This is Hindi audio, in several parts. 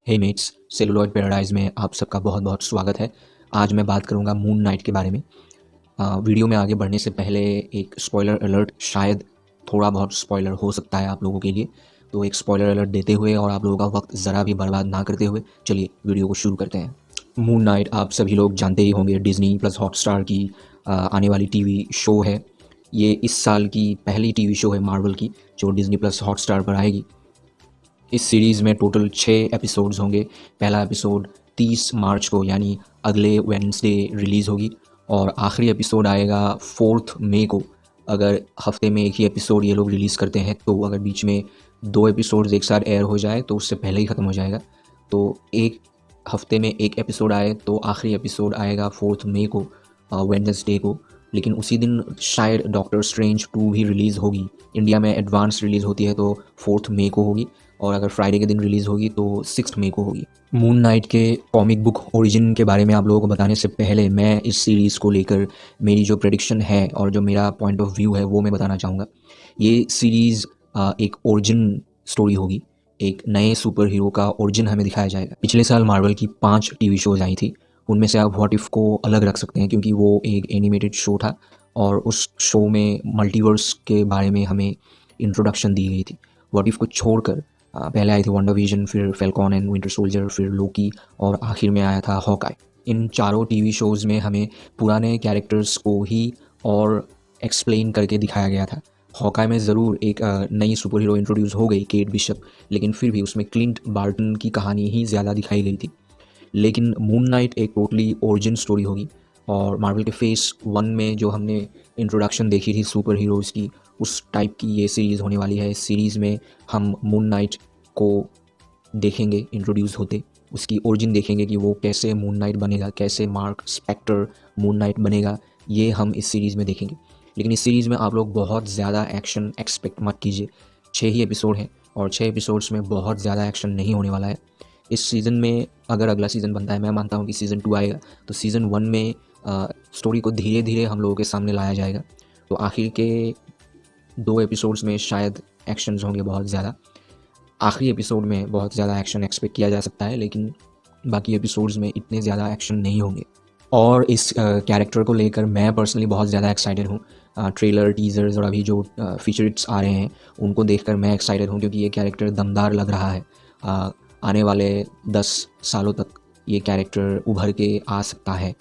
हे मेट्स, सेलुलॉइड पैराडाइज में आप सबका बहुत बहुत स्वागत है। आज मैं बात करूंगा मून नाइट के बारे में। वीडियो में आगे बढ़ने से पहले एक स्पॉइलर अलर्ट, शायद थोड़ा बहुत स्पॉइलर हो सकता है आप लोगों के लिए, तो एक स्पॉइलर अलर्ट देते हुए और आप लोगों का वक्त ज़रा भी बर्बाद ना करते हुए चलिए वीडियो को शुरू करते हैं। मून नाइट आप सभी लोग जानते ही होंगे, डिज्नी प्लस हॉटस्टार की आने वाली टीवी शो है। ये इस साल की पहली टीवी शो है मार्वल की, जो डिज्नी प्लस हॉटस्टार पर आएगी। इस सीरीज़ में टोटल 6 एपिसोड्स होंगे। पहला एपिसोड 30 मार्च को यानी अगले वेडनेसडे रिलीज़ होगी और आखिरी एपिसोड आएगा 4 मई को। अगर हफ्ते में एक ही एपिसोड ये लोग रिलीज़ करते हैं तो अगर बीच में 2 एपिसोड्स एक साथ एयर हो जाए तो उससे पहले ही ख़त्म हो जाएगा। तो एक हफ्ते में एक एपिसोड आए तो आखिरी एपिसोड आएगा 4 मई को, वेडनेसडे को। लेकिन उसी दिन शायद डॉक्टर स्ट्रेंज 2 भी रिलीज़ होगी। इंडिया में एडवांस रिलीज़ होती है तो 4 मई को होगी और अगर फ्राइडे के दिन रिलीज़ होगी तो 6 मई को होगी। मून नाइट के कॉमिक बुक ओरिजिन के बारे में आप लोगों को बताने से पहले मैं इस सीरीज़ को लेकर मेरी जो प्रेडिक्शन है और जो मेरा पॉइंट ऑफ व्यू है वो मैं बताना चाहूँगा। ये सीरीज़ एक ओरिजिन स्टोरी होगी, एक नए सुपर हीरो का ओरिजिन हमें दिखाया जाएगा। पिछले साल मार्वल की 5 टीवी शोज़ आई थी, उनमें से आप व्हाट इफ़ को अलग रख सकते हैं क्योंकि वो एक एनिमेटेड शो था और उस शो में मल्टीवर्स के बारे में हमें इंट्रोडक्शन दी गई थी। व्हाट इफ़ को छोड़कर पहले आई थी वंडर विजन, फिर फैल्कॉन एंड विंटर सोल्जर, फिर लोकी और आखिर में आया था हॉकाई। इन चारों टीवी शोज़ में हमें पुराने कैरेक्टर्स को ही और एक्सप्लेन करके दिखाया गया था। हॉकाई में ज़रूर एक नई सुपर हीरो इंट्रोड्यूस हो गई, केट बिशप, लेकिन फिर भी उसमें क्लिंट बार्टन की कहानी ही ज़्यादा दिखाई गई थी। लेकिन मून नाइट एक टोटली ओरिजिन स्टोरी होगी और मार्वल के फेस 1 में जो हमने इंट्रोडक्शन देखी थी सुपर हीरोज़ की, उस टाइप की ये सीरीज़ होने वाली है। इस सीरीज़ में हम मून नाइट को देखेंगे इंट्रोड्यूस होते, उसकी ओरिजिन देखेंगे कि वो कैसे मून नाइट बनेगा, कैसे मार्क स्पेक्टर मून नाइट बनेगा, ये हम इस सीरीज़ में देखेंगे। लेकिन इस सीरीज़ में आप लोग बहुत ज़्यादा एक्शन एक्सपेक्ट मत कीजिए। 6 ही एपिसोड हैं और 6 एपिसोड्स में बहुत ज़्यादा एक्शन नहीं होने वाला है। इस सीज़न में अगर अगला सीज़न बनता है, मैं मानता हूँ कि सीज़न 2 आएगा, तो सीज़न 1 में स्टोरी को धीरे धीरे हम लोगों के सामने लाया जाएगा। तो आखिर के 2 एपिसोड्स में शायद एक्शंस होंगे बहुत ज़्यादा। आखिरी एपिसोड में बहुत ज़्यादा एक्शन एक्सपेक्ट किया जा सकता है, लेकिन बाकी एपिसोड्स में इतने ज़्यादा एक्शन नहीं होंगे। और इस कैरेक्टर को लेकर मैं पर्सनली बहुत ज़्यादा एक्साइटेड हूँ। ट्रेलर, टीज़र्स और अभी जो फीचर्स आ रहे हैं उनको देखकर मैं एक्साइटेड हूँ क्योंकि ये कैरेक्टर दमदार लग रहा है। आने वाले 10 सालों तक ये कैरेक्टर उभर के आ सकता है।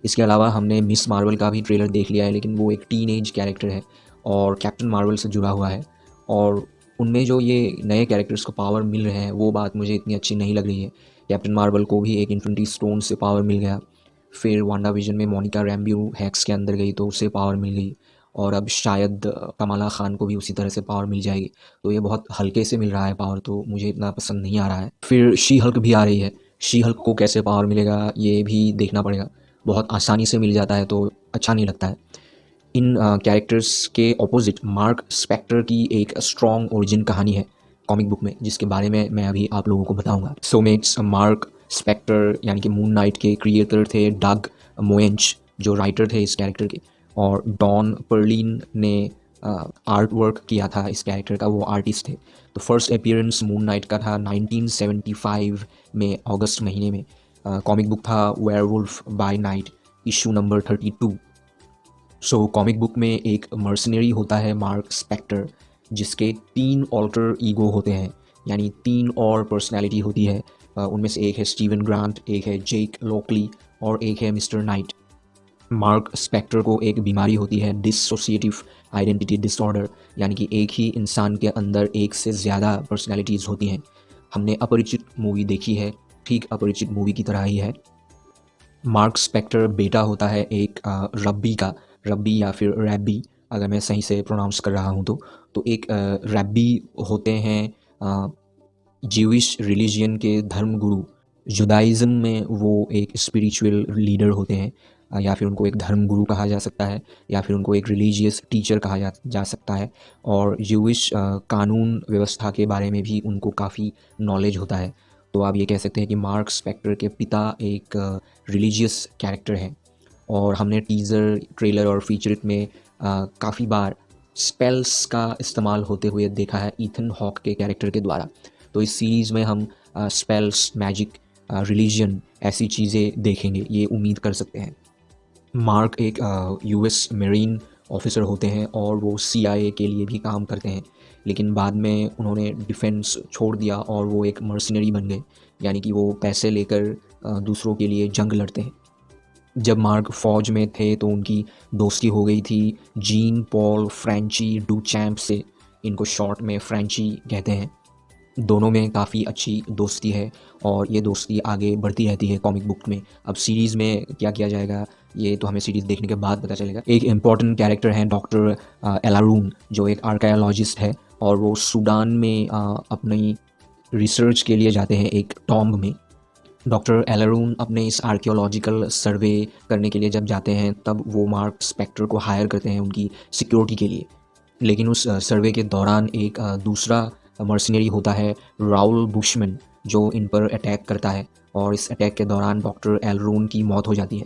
इसके अलावा हमने मिस मार्वल का भी ट्रेलर देख लिया है, लेकिन वो एक टीनेज कैरेक्टर है और कैप्टन मार्वल से जुड़ा हुआ है और उनमें जो ये नए कैरेक्टर्स को पावर मिल रहे हैं वो बात मुझे इतनी अच्छी नहीं लग रही है। कैप्टन मार्वल को भी एक इन्फिनिटी स्टोन से पावर मिल गया, फिर वांडा विजन में मोनिका रैम्ब्यू हैक्स के अंदर गई तो उसे पावर मिल गई और अब शायद कमाला खान को भी उसी तरह से पावर मिल जाएगी। तो ये बहुत हल्के से मिल रहा है पावर, तो मुझे इतना पसंद नहीं आ रहा है। फिर शी हल्क भी आ रही है, शी हल्क को कैसे पावर मिलेगा ये भी देखना पड़ेगा। बहुत आसानी से मिल जाता है तो अच्छा नहीं लगता है। इन कैरेक्टर्स के ऑपोजिट मार्क स्पेक्टर की एक स्ट्रॉन्ग ओरिजिन कहानी है कॉमिक बुक में, जिसके बारे में मैं अभी आप लोगों को बताऊंगा। सो मेट्स, मार्क स्पेक्टर यानी कि मून नाइट के क्रिएटर थे डग मोएंच, जो राइटर थे इस कैरेक्टर के, और डॉन पर्लिन ने आर्ट वर्क किया था इस कैरेक्टर का, वो आर्टिस्ट थे। तो फर्स्ट अपीयरेंस मून नाइट का था 1975 में, अगस्त महीने में। कॉमिक बुक था werewolf by night, issue number 32। सो कॉमिक बुक में एक मर्सनरी होता है मार्क स्पेक्टर, जिसके 3 ऑल्टर ईगो होते हैं, यानी 3 और पर्सनैलिटी होती है। उनमें से एक है स्टीवन ग्रांट, एक है जेक लॉकली और एक है मिस्टर नाइट। मार्क स्पेक्टर को एक बीमारी होती है डिसोसिएटिव आइडेंटिटी डिसऑर्डर, यानी कि एक ही इंसान के अंदर एक से ज़्यादा पर्सनैलिटीज़ होती हैं। हमने अपरिचित मूवी देखी है, ठीक अपरिचित मूवी की तरह ही है। मार्क स्पेक्टर बेटा होता है एक रब्बी का, रब्बी या फिर रैबी अगर मैं सही से प्रोनाउंस कर रहा हूँ तो एक रैबी होते हैं ज्यूइश रिलीजियन के धर्मगुरु। जुदाइज़म में वो एक स्पिरिचुअल लीडर होते हैं, या फिर उनको एक धर्मगुरु कहा जा सकता है या फिर उनको एक रिलीजियस टीचर कहा जा सकता है। और ज्यूइश कानून व्यवस्था के बारे में भी उनको काफ़ी नॉलेज होता है। तो आप ये कह सकते हैं कि मार्क स्पेक्टर के पिता एक रिलीजियस कैरेक्टर हैं। और हमने टीज़र, ट्रेलर और फीचर में काफ़ी बार स्पेल्स का इस्तेमाल होते हुए देखा है ईथन हॉक के कैरेक्टर के द्वारा। तो इस सीरीज़ में हम स्पेल्स, मैजिक, रिलीजन ऐसी चीज़ें देखेंगे, ये उम्मीद कर सकते हैं। मार्क एक यूएस मेरीन ऑफिसर होते हैं और वो सीआईए के लिए भी काम करते हैं, लेकिन बाद में उन्होंने डिफेंस छोड़ दिया और वो एक मर्सिनरी बन गए, यानी कि वो पैसे लेकर दूसरों के लिए जंग लड़ते हैं। जब मार्क फ़ौज में थे तो उनकी दोस्ती हो गई थी जीन पॉल फ्रेंची डुचैम्प से, इनको शॉर्ट में फ्रेंची कहते हैं। दोनों में काफ़ी अच्छी दोस्ती है और ये दोस्ती आगे बढ़ती रहती है कॉमिक बुक में। अब सीरीज़ में क्या किया जाएगा ये तो हमें सीरीज़ देखने के बाद पता चलेगा। एक इम्पॉर्टेंट कैरेक्टर हैं डॉक्टर एलारून, जो एक आर्कियोलॉजिस्ट है और वो सूडान में अपनी रिसर्च के लिए जाते हैं एक टॉम्ब में। डॉक्टर एलारून अपने इस आर्कियोलॉजिकल सर्वे करने के लिए जब जाते हैं तब वो मार्क स्पेक्टर को हायर करते हैं उनकी सिक्योरिटी के लिए। लेकिन उस सर्वे के दौरान एक दूसरा मर्सिनरी होता है राउल बुशमैन, जो इन पर अटैक करता है और इस अटैक के दौरान डॉक्टर एलरून की मौत हो जाती है।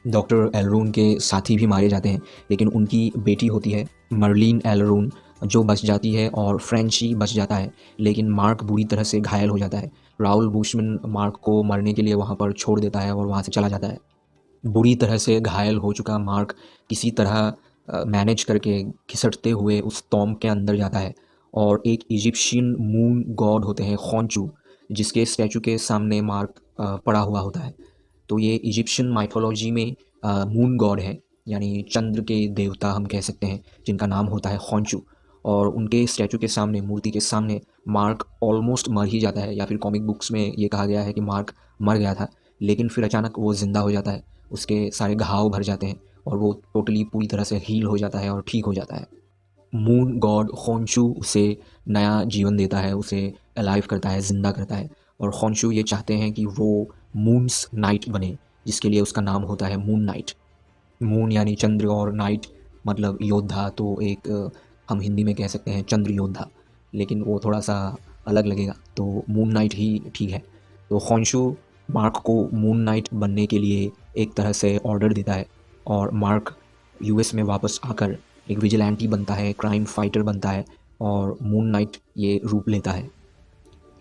डॉक्टर एलरून के साथी भी मारे जाते हैं, लेकिन उनकी बेटी होती है मर्लिन एलरून जो बच जाती है और फ्रेंची बच जाता है, लेकिन मार्क बुरी तरह से घायल हो जाता है। राउल बुशमैन मार्क को मरने के लिए वहाँ पर छोड़ देता है और वहाँ से चला जाता है। बुरी तरह से घायल हो चुका मार्क किसी तरह मैनेज करके घिसटते हुए उस टॉम्ब के अंदर जाता है और एक इजिप्शियन मून गॉड होते हैं खोंचू, जिसके स्टैचू के सामने मार्क पड़ा हुआ होता है। तो ये इजिप्शियन माइथोलॉजी में मून गॉड है, यानी चंद्र के देवता हम कह सकते हैं, जिनका नाम होता है खोंचू। और उनके स्टैचू के सामने, मूर्ति के सामने मार्क ऑलमोस्ट मर ही जाता है, या फिर कॉमिक बुक्स में ये कहा गया है कि मार्क मर गया था, लेकिन फिर अचानक वो ज़िंदा हो जाता है, उसके सारे घाव भर जाते हैं और वो टोटली पूरी तरह से हील हो जाता है और ठीक हो जाता है। मून गॉड खोंशू उसे नया जीवन देता है, उसे अलाइव करता है, ज़िंदा करता है। और खोंशू ये चाहते हैं कि वो मून्स नाइट बने, जिसके लिए उसका नाम होता है मून नाइट। मून यानी चंद्र और नाइट मतलब योद्धा, तो एक हम हिंदी में कह सकते हैं चंद्र योद्धा, लेकिन वो थोड़ा सा अलग लगेगा, तो मून नाइट ही ठीक है। तो खोंशू मार्क को मून नाइट बनने के लिए एक तरह से ऑर्डर देता है और मार्क यूएस में वापस आकर एक विजिलेंटी बनता है, क्राइम फाइटर बनता है और मून नाइट ये रूप लेता है।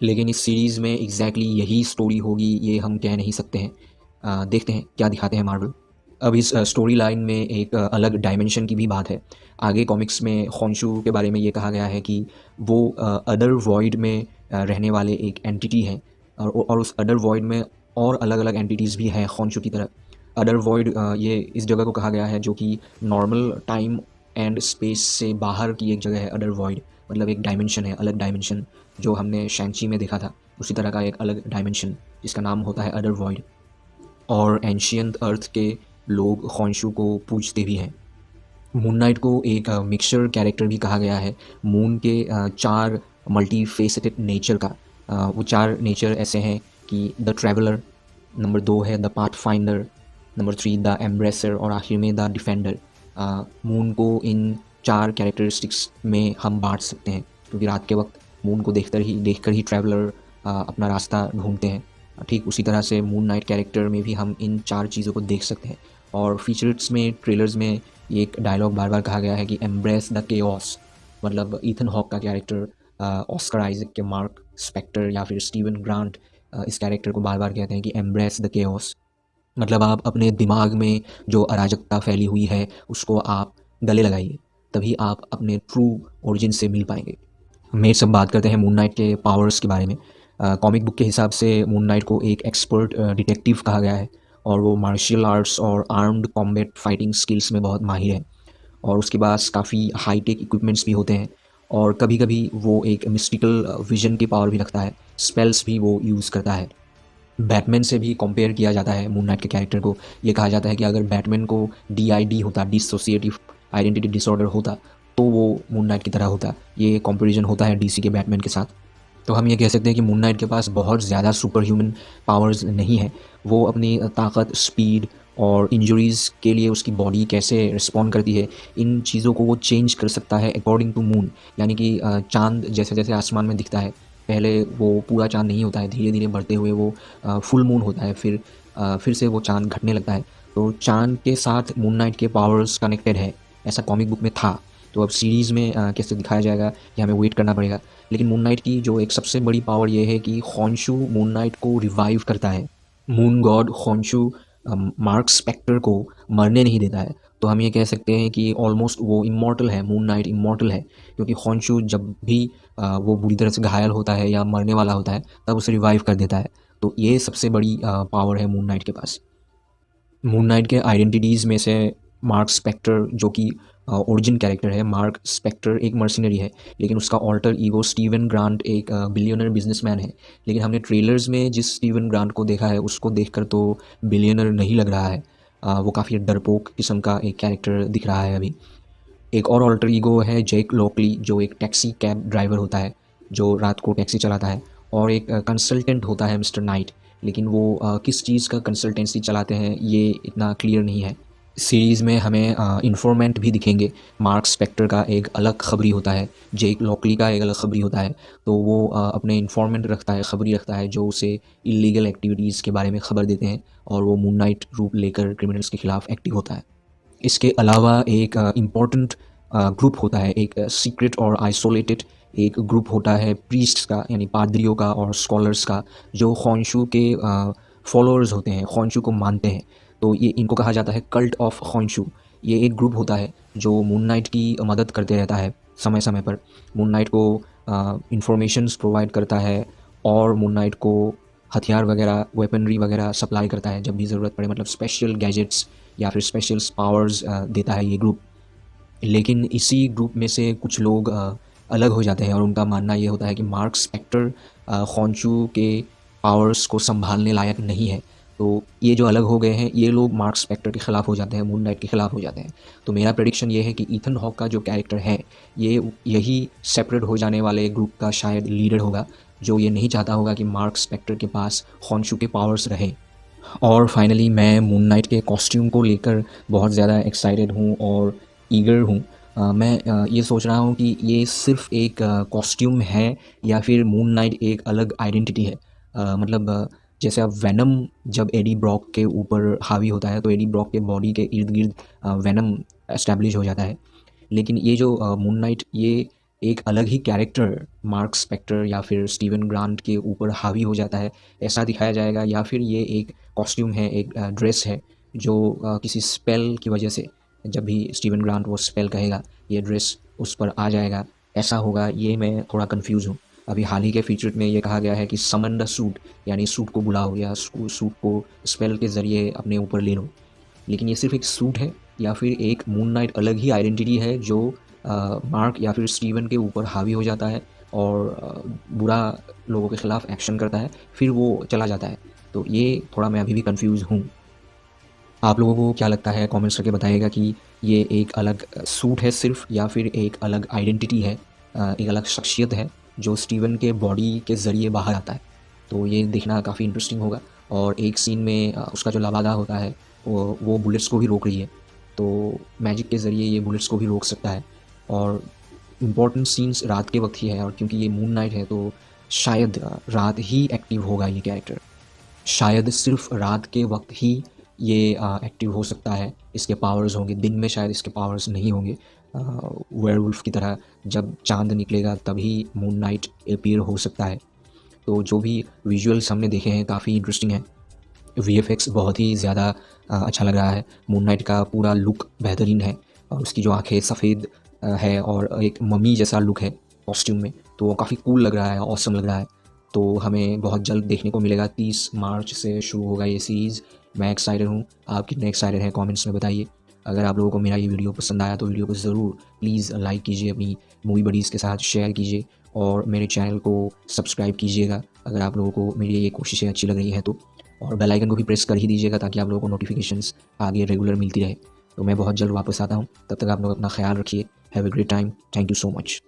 लेकिन इस सीरीज़ में एग्जैक्टली यही स्टोरी होगी ये हम कह नहीं सकते हैं। देखते हैं क्या दिखाते हैं मार्वल। अब इस स्टोरी लाइन में एक अलग डायमेंशन की भी बात है। आगे कॉमिक्स में खोंशू के बारे में ये कहा गया है कि वो अदर वॉइड में रहने वाले एक एंटिटी हैं और उस अदर वॉइड में और अलग अलग एंटिटीज़ भी हैं खोंशू की तरह। अदर वॉइड ये इस जगह को कहा गया है जो कि नॉर्मल टाइम एंड स्पेस से बाहर की एक जगह है। अदर वॉइड मतलब एक डायमेंशन है, अलग डायमेंशन, जो हमने शैंची में देखा था उसी तरह का एक अलग डायमेंशन जिसका नाम होता है अदर वॉइड। और एंशियंट अर्थ के लोग खोंशू को पूजते भी हैं। मून नाइट को एक मिक्सचर कैरेक्टर भी कहा गया है। मून के 4 मल्टी फेसेटेड नेचर का वो 4 नेचर ऐसे हैं कि द ट्रैवलर, नंबर 2 है the pathfinder, number 3 the embracer और आखिर में द डिफेंडर। मून को इन 4 कैरेक्टरिस्टिक्स में हम बांट सकते हैं, क्योंकि रात के वक्त मून को देखकर ही ट्रैवलर अपना रास्ता ढूंढते हैं। ठीक उसी तरह से मून नाइट कैरेक्टर में भी हम इन 4 चीज़ों को देख सकते हैं। और फीचर्स में, ट्रेलर्स में ये एक डायलॉग बार बार कहा गया है कि एम्ब्रेस द केओस, मतलब ईथन हॉक का कैरेक्टर, ऑस्कर आइजक के मार्क स्पेक्टर या फिर स्टीवन ग्रांट इस कैरेक्टर को बार बार कहते हैं कि एम्ब्रेस द केओस, मतलब आप अपने दिमाग में जो अराजकता फैली हुई है उसको आप गले लगाइए, तभी आप अपने ट्रू ओरिजिन से मिल पाएंगे। मैं सब बात करते हैं मून नाइट के पावर्स के बारे में। कॉमिक बुक के हिसाब से मून नाइट को एक एक्सपर्ट डिटेक्टिव कहा गया है और वो मार्शल आर्ट्स और आर्म्ड कॉम्बैट फाइटिंग स्किल्स में बहुत माहिर है और उसके पास काफ़ी हाईटेक इक्विपमेंट्स भी होते हैं और कभी कभी वो एक मिस्टिकल विजन की पावर भी रखता है, स्पेल्स भी वो यूज़ करता है। बैटमैन से भी कंपेयर किया जाता है मून नाइट के कैरेक्टर को। ये कहा जाता है कि अगर बैटमैन को DID होता, डिसोसिएटिव आइडेंटिटी डिसऑर्डर होता, तो वो मून नाइट की तरह होता। ये कंपैरिजन होता है DC के बैटमैन के साथ। तो हम ये कह सकते हैं कि मून नाइट के पास बहुत ज़्यादा सुपर ह्यूमन पावर्स नहीं है। वो अपनी ताकत, स्पीड और इंजरीज़ के लिए उसकी बॉडी कैसे रिस्पॉन्ड करती है, इन चीज़ों को वो चेंज कर सकता है अकॉर्डिंग टू मून। यानी कि चांद जैसे जैसे आसमान में दिखता है, पहले वो पूरा चांद नहीं होता है, धीरे धीरे बढ़ते हुए वो फुल मून होता है, फिर से वो चांद घटने लगता है। तो चांद के साथ मून नाइट के पावर्स कनेक्टेड है, ऐसा कॉमिक बुक में था। तो अब सीरीज़ में कैसे दिखाया जाएगा ये हमें वेट करना पड़ेगा। लेकिन मून नाइट की जो एक सबसे बड़ी पावर ये है कि खॉन्शू मून नाइट को रिवाइव करता है। मून गॉड खॉन्शू मार्क स्पेक्टर को मरने नहीं देता है। तो हम ये कह सकते हैं कि ऑलमोस्ट वो इमॉर्टल है, मून नाइट इमॉर्टल है, क्योंकि खॉन्शू जब भी वो बुरी तरह से घायल होता है या मरने वाला होता है तब उसे रिवाइव कर देता है। तो ये सबसे बड़ी पावर है मून नाइट के पास। मून नाइट के आइडेंटिटीज़ में से मार्क स्पेक्टर, जो कि ओरिजिन कैरेक्टर है, मार्क स्पेक्टर एक मर्सिनरी है, लेकिन उसका ऑल्टर ईगो स्टीवन ग्रांट एक बिलियनर बिजनेसमैन है। लेकिन हमने ट्रेलर्स में जिस स्टीवन ग्रांट को देखा है उसको देखकर तो बिलियनर नहीं लग रहा है। वो काफ़ी डरपोक किस्म का एक कैरेक्टर दिख रहा है अभी। एक और ऑल्टर ईगो है जेक लॉकली, जो एक टैक्सी कैब ड्राइवर होता है जो रात को टैक्सी चलाता है, और एक कंसल्टेंट होता है मिस्टर नाइट। लेकिन वो किस चीज़ का कंसल्टेंसी चलाते हैं ये इतना क्लियर नहीं है। सीरीज़ में हमें इन्फॉर्मेंट भी दिखेंगे। मार्क स्पेक्टर का एक अलग खबरी होता है, जेक लॉकली का एक अलग खबरी होता है। तो वो अपने इन्फॉर्मेंट रखता है, खबरी रखता है, जो उसे इलीगल एक्टिविटीज़ के बारे में खबर देते हैं, और वो मून नाइट रूप लेकर क्रिमिनल्स के खिलाफ एक्टिव होता है। इसके अलावा एक इम्पॉर्टेंट ग्रुप होता है, एक सीक्रेट और आइसोलेटेड एक ग्रुप होता है प्रीस्ट्स का, यानी पादरियों का और स्कॉलर्स का, जो खॉन्शू के फॉलोअर्स होते हैं, खॉन्शू को मानते हैं। तो ये इनको कहा जाता है कल्ट ऑफ खॉन्शू। ये एक ग्रुप होता है जो मून नाइट की मदद करते रहता है समय समय पर। मून नाइट को इंफॉर्मेशंस प्रोवाइड करता है, और मून नाइट को हथियार वगैरह, वेपनरी वगैरह सप्लाई करता है जब भी ज़रूरत पड़े, मतलब स्पेशल गैजेट्स या फिर स्पेशल पावर्स देता है ये ग्रुप। लेकिन इसी ग्रुप में से कुछ लोग अलग हो जाते हैं, और उनका मानना ये होता है कि मार्क स्पेक्टर खॉन्शू के पावर्स को संभालने लायक नहीं है। तो ये जो अलग हो गए हैं ये लोग मार्क स्पेक्टर के ख़िलाफ़ हो जाते हैं, मून नाइट के ख़िलाफ़ हो जाते हैं। तो मेरा प्रेडिक्शन ये है कि ईथन हॉक का जो कैरेक्टर है ये यही सेपरेट हो जाने वाले ग्रुप का शायद लीडर होगा, जो ये नहीं चाहता होगा कि मार्क स्पेक्टर के पास खॉन्शू के पावर्स रहें। और फाइनली मैं मून नाइट के कॉस्ट्यूम को लेकर बहुत ज़्यादा एक्साइटेड हूँ और ईगर हूँ। मैं ये सोच रहा हूँ कि ये सिर्फ़ एक कॉस्ट्यूम है या फिर मून नाइट एक अलग आइडेंटिटी है। मतलब जैसे अब वेनम जब एडी ब्रॉक के ऊपर हावी होता है तो एडी ब्रॉक के बॉडी के इर्द गिर्द वेनम एस्टैब्लिश हो जाता है। लेकिन ये जो मून नाइट, ये एक अलग ही कैरेक्टर मार्क स्पेक्टर या फिर स्टीवन ग्रांट के ऊपर हावी हो जाता है, ऐसा दिखाया जाएगा। या फिर ये एक कॉस्ट्यूम है, एक ड्रेस है, जो किसी स्पेल की वजह से जब भी स्टीवन ग्रांट वो स्पेल कहेगा ये ड्रेस उस पर आ जाएगा, ऐसा होगा। ये मैं थोड़ा कंफ्यूज हूँ। अभी हाल ही के फीचर में ये कहा गया है कि समन द सूट, यानी सूट को बुलाओ या सूट को स्पेल के ज़रिए अपने ऊपर ले लो। लेकिन ये सिर्फ एक सूट है या फिर एक मून नाइट अलग ही आइडेंटिटी है जो मार्क या फिर स्टीवन के ऊपर हावी हो जाता है और बुरा लोगों के ख़िलाफ़ एक्शन करता है, फिर वो चला जाता है। तो ये थोड़ा मैं अभी भी कंफ्यूज हूँ। आप लोगों को क्या लगता है कमेंट्स करके बताइएगा कि ये एक अलग सूट है सिर्फ, या फिर एक अलग आइडेंटिटी है, एक अलग शख्सियत है जो स्टीवन के बॉडी के ज़रिए बाहर आता है। तो ये देखना काफ़ी इंटरेस्टिंग होगा। और एक सीन में उसका जो लबादा होता है वो बुलेट्स को भी रोक रही है, तो मैजिक के ज़रिए ये बुलेट्स को भी रोक सकता है। और इम्पॉर्टेंट सीन्स रात के वक्त ही है, और क्योंकि ये मून नाइट है तो शायद रात ही एक्टिव होगा ये कैरेक्टर। शायद सिर्फ रात के वक्त ही ये एक्टिव हो सकता है, इसके पावर्स होंगे। दिन में शायद इसके पावर्स नहीं होंगे। वेयरवुल्फ की तरह जब चांद निकलेगा तभी मून नाइट अपीयर हो सकता है। तो जो भी विजुअल्स हमने देखे हैं काफ़ी इंटरेस्टिंग है। वीएफएक्स बहुत ही ज़्यादा अच्छा लग रहा है। मून नाइट का पूरा लुक बेहतरीन है, और उसकी जो आँखें सफ़ेद है और एक मम्मी जैसा लुक है कॉस्ट्यूम में, तो वो काफ़ी कूल लग रहा है, ऑसम लग रहा है। तो हमें बहुत जल्द देखने को मिलेगा। 30 मार्च से शुरू होगा ये सीरीज़। मैं एक्साइटेड हूँ। आप कितने एक्साइटेड हैं कमेंट्स में बताइए। अगर आप लोगों को मेरा ये वीडियो पसंद आया तो वीडियो को ज़रूर प्लीज़ लाइक कीजिए, अपनी मूवी बडीज़ के साथ शेयर कीजिए, और मेरे चैनल को सब्सक्राइब कीजिएगा अगर आप लोगों को मेरी ये कोशिशें अच्छी लग रही हैं तो। और बेल आइकन को भी प्रेस कर ही दीजिएगा ताकि आप लोगों को नोटिफिकेशंस आगे रेगुलर मिलती रहे। तो मैं बहुत जल्द वापस आता हूँ। तब तक आप लोग अपना ख्याल रखिए। Have a great time. Thank you so much.